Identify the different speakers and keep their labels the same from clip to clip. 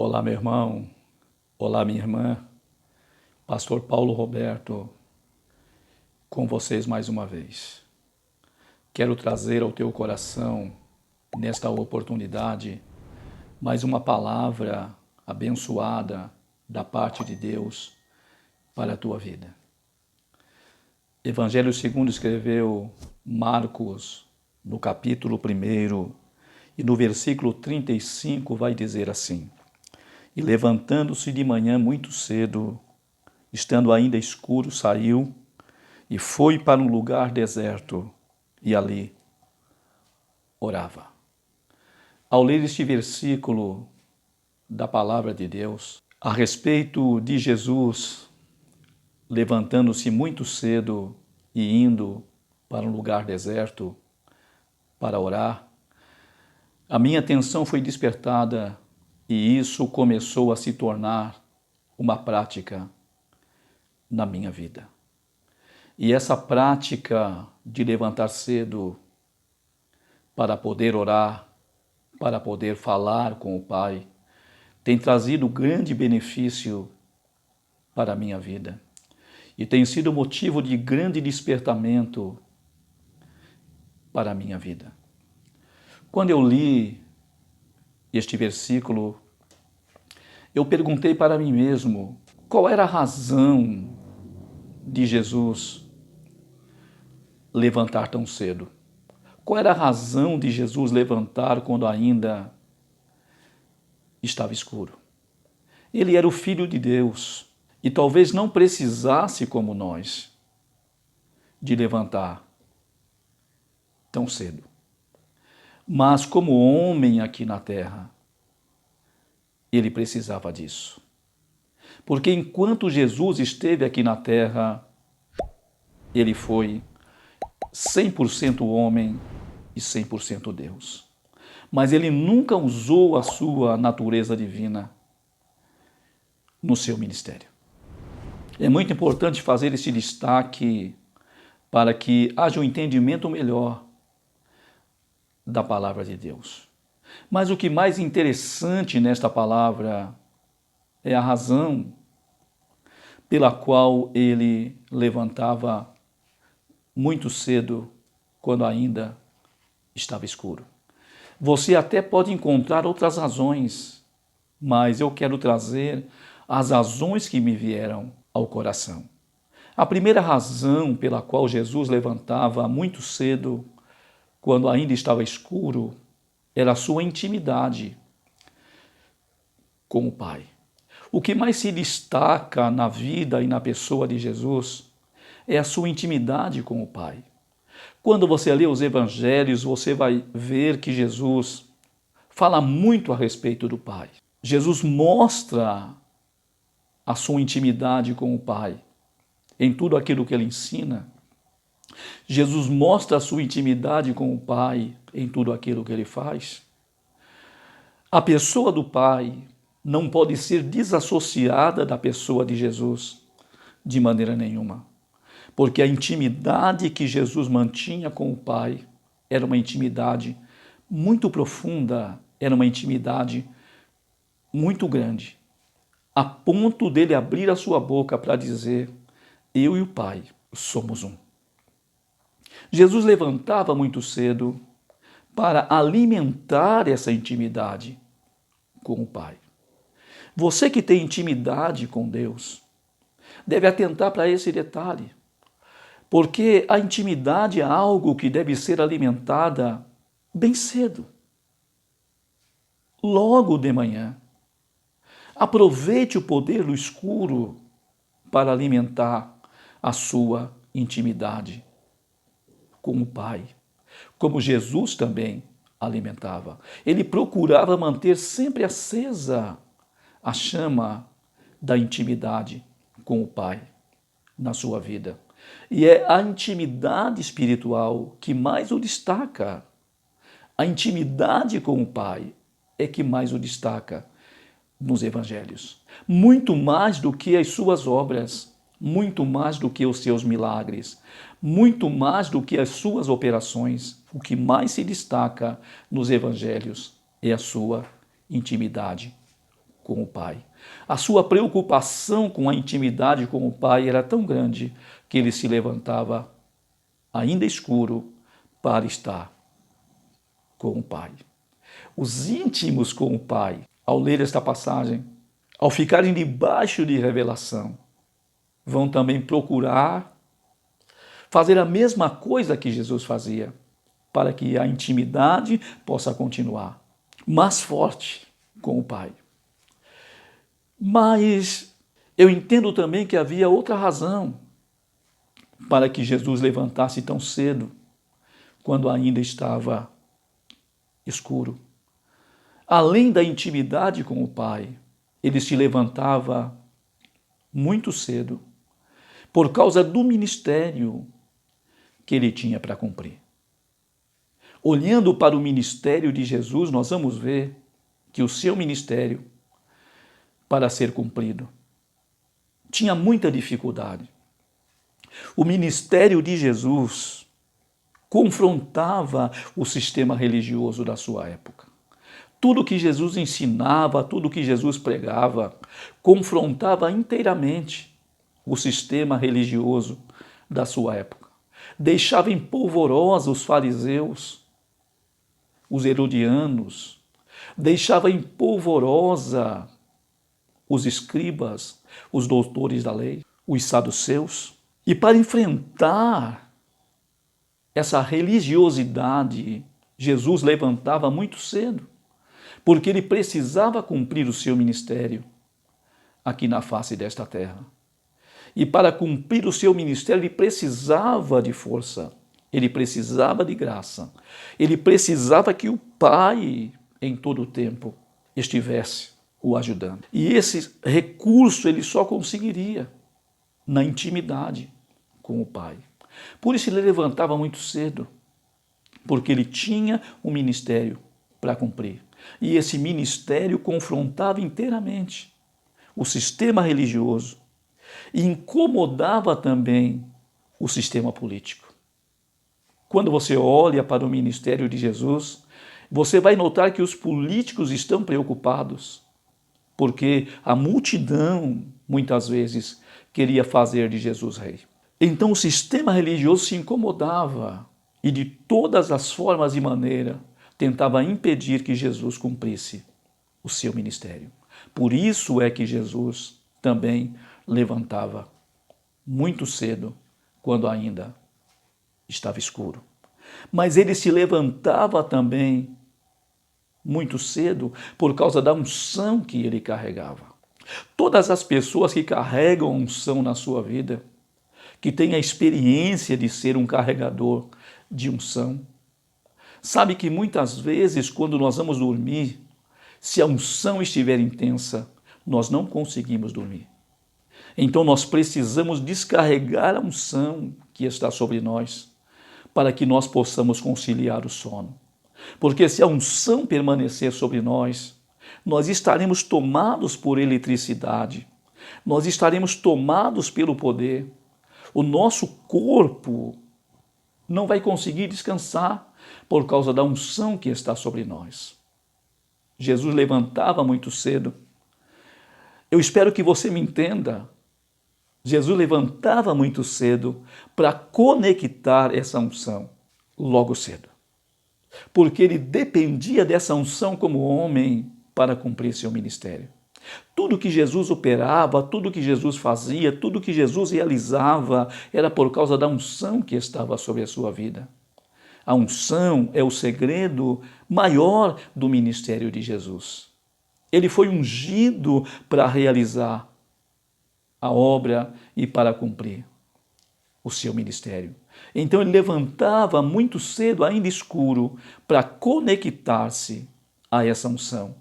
Speaker 1: Olá, meu irmão. Olá, minha irmã. Pastor Paulo Roberto, com vocês mais uma vez. Quero trazer ao teu coração, nesta oportunidade, mais uma palavra abençoada da parte de Deus para a tua vida. Evangelho segundo escreveu Marcos, no capítulo 1, e no versículo 35 vai dizer assim: E levantando-se de manhã muito cedo, estando ainda escuro, saiu e foi para um lugar deserto e ali orava. Ao ler este versículo da palavra de Deus, a respeito de Jesus levantando-se muito cedo e indo para um lugar deserto para orar, a minha atenção foi despertada e isso começou a se tornar uma prática na minha vida. E essa prática de levantar cedo para poder orar, para poder falar com o Pai, tem trazido grande benefício para a minha vida. E tem sido motivo de grande despertamento para a minha vida. Quando eu li este versículo, eu perguntei para mim mesmo qual era a razão de Jesus levantar tão cedo. Qual era a razão de Jesus levantar quando ainda estava escuro? Ele era o Filho de Deus e talvez não precisasse, como nós, de levantar tão cedo. Mas como homem aqui na terra, ele precisava disso. Porque enquanto Jesus esteve aqui na terra, ele foi 100% homem e 100% Deus. Mas ele nunca usou a sua natureza divina no seu ministério. É muito importante fazer esse destaque para que haja um entendimento melhor da palavra de Deus. Mas o que mais interessante nesta palavra é a razão pela qual ele levantava muito cedo, quando ainda estava escuro. Você até pode encontrar outras razões, mas eu quero trazer as razões que me vieram ao coração. A primeira razão pela qual Jesus levantava muito cedo, quando ainda estava escuro, era a sua intimidade com o Pai. O que mais se destaca na vida e na pessoa de Jesus é a sua intimidade com o Pai. Quando você lê os evangelhos, você vai ver que Jesus fala muito a respeito do Pai. Jesus mostra a sua intimidade com o Pai em tudo aquilo que ele ensina. Jesus mostra a sua intimidade com o Pai em tudo aquilo que ele faz. A pessoa do Pai não pode ser desassociada da pessoa de Jesus de maneira nenhuma, porque a intimidade que Jesus mantinha com o Pai era uma intimidade muito profunda, era uma intimidade muito grande, a ponto dele abrir a sua boca para dizer: eu e o Pai somos um. Jesus levantava muito cedo para alimentar essa intimidade com o Pai. Você que tem intimidade com Deus deve atentar para esse detalhe, porque a intimidade é algo que deve ser alimentada bem cedo, logo de manhã. Aproveite o poder do escuro para alimentar a sua intimidade com o Pai, como Jesus também alimentava. Ele procurava manter sempre acesa a chama da intimidade com o Pai na sua vida. E é a intimidade espiritual que mais o destaca. A intimidade com o Pai é que mais o destaca nos evangelhos. Muito mais do que as suas obras, muito mais do que os seus milagres, muito mais do que as suas operações. O que mais se destaca nos evangelhos é a sua intimidade com o Pai. A sua preocupação com a intimidade com o Pai era tão grande que ele se levantava ainda escuro para estar com o Pai. Os íntimos com o Pai, ao ler esta passagem, ao ficarem debaixo de revelação, vão também procurar fazer a mesma coisa que Jesus fazia, para que a intimidade possa continuar mais forte com o Pai. Mas eu entendo também que havia outra razão para que Jesus levantasse tão cedo, quando ainda estava escuro. Além da intimidade com o Pai, ele se levantava muito cedo, por causa do ministério que ele tinha para cumprir. Olhando para o ministério de Jesus, nós vamos ver que o seu ministério, para ser cumprido, tinha muita dificuldade. O ministério de Jesus confrontava o sistema religioso da sua época. Tudo que Jesus ensinava, tudo que Jesus pregava, confrontava inteiramente o sistema religioso da sua época. Deixava em polvorosa os fariseus, os herodianos, deixava em polvorosa os escribas, os doutores da lei, os saduceus. E para enfrentar essa religiosidade, Jesus levantava muito cedo, porque ele precisava cumprir o seu ministério aqui na face desta terra. E para cumprir o seu ministério, ele precisava de força, ele precisava de graça, ele precisava que o Pai, em todo o tempo, estivesse o ajudando. E esse recurso ele só conseguiria na intimidade com o Pai. Por isso ele levantava muito cedo, porque ele tinha um ministério para cumprir. E esse ministério confrontava inteiramente o sistema religioso e incomodava também o sistema político. Quando você olha para o ministério de Jesus, você vai notar que os políticos estão preocupados, porque a multidão, muitas vezes, queria fazer de Jesus rei. Então o sistema religioso se incomodava e de todas as formas e maneiras tentava impedir que Jesus cumprisse o seu ministério. Por isso é que Jesus também levantava muito cedo, quando ainda estava escuro. Mas ele se levantava também muito cedo por causa da unção que ele carregava. Todas as pessoas que carregam a unção na sua vida, que têm a experiência de ser um carregador de unção, sabe que muitas vezes, quando nós vamos dormir, se a unção estiver intensa, nós não conseguimos dormir. Então nós precisamos descarregar a unção que está sobre nós, para que nós possamos conciliar o sono. Porque se a unção permanecer sobre nós, nós estaremos tomados por eletricidade, nós estaremos tomados pelo poder. O nosso corpo não vai conseguir descansar por causa da unção que está sobre nós. Jesus levantava muito cedo. Eu espero que você me entenda. Jesus levantava muito cedo para conectar essa unção logo cedo. Porque ele dependia dessa unção como homem para cumprir seu ministério. Tudo que Jesus operava, tudo que Jesus fazia, tudo que Jesus realizava era por causa da unção que estava sobre a sua vida. A unção é o segredo maior do ministério de Jesus. Ele foi ungido para realizar a obra e para cumprir o seu ministério. Então ele levantava muito cedo, ainda escuro, para conectar-se a essa unção,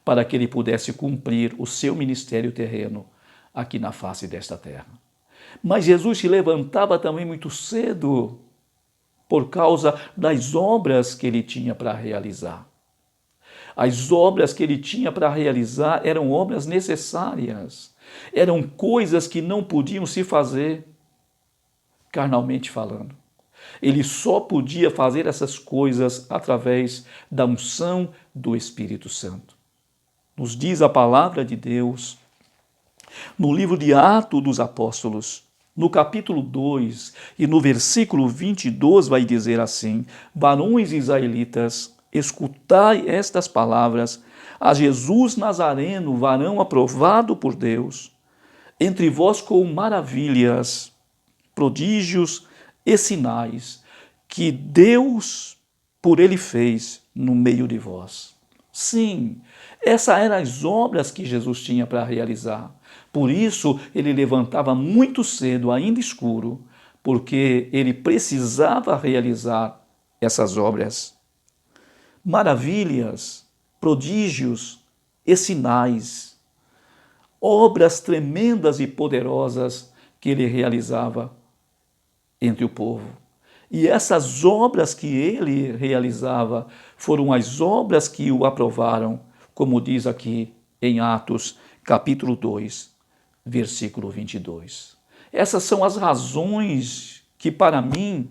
Speaker 1: para que ele pudesse cumprir o seu ministério terreno aqui na face desta terra. Mas Jesus se levantava também muito cedo por causa das obras que ele tinha para realizar. As obras que ele tinha para realizar eram obras necessárias, eram coisas que não podiam se fazer carnalmente falando. Ele só podia fazer essas coisas através da unção do Espírito Santo. nos diz a palavra de Deus, no livro de Atos dos Apóstolos, no capítulo 2 e no versículo 22 vai dizer assim: varões israelitas, escutai estas palavras, a Jesus Nazareno, varão aprovado por Deus, entre vós com maravilhas, prodígios e sinais, que Deus por ele fez no meio de vós. Sim, essas eram as obras que Jesus tinha para realizar. Por isso, ele levantava muito cedo, ainda escuro, porque ele precisava realizar essas obras. Maravilhas, prodígios e sinais, obras tremendas e poderosas que ele realizava entre o povo. E essas obras que ele realizava foram as obras que o aprovaram, como diz aqui em Atos, capítulo 2, versículo 22. Essas são as razões que, para mim,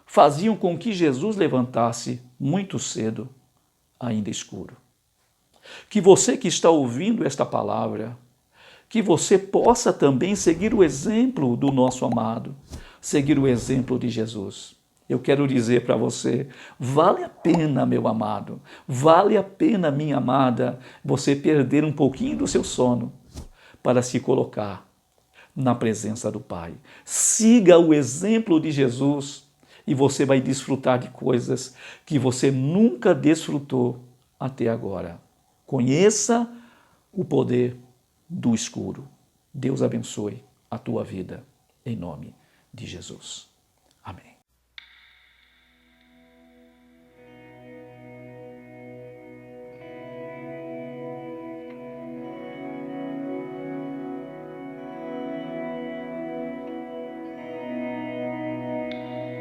Speaker 1: faziam com que Jesus levantasse muito cedo, ainda escuro. Que você que está ouvindo esta palavra, que você possa também seguir o exemplo do nosso amado, seguir o exemplo de Jesus. Eu quero dizer para você, vale a pena, meu amado, vale a pena, minha amada, você perder um pouquinho do seu sono para se colocar na presença do Pai. Siga o exemplo de Jesus e você vai desfrutar de coisas que você nunca desfrutou até agora. Conheça o poder do escuro. Deus abençoe a tua vida, em nome de Jesus. Amém.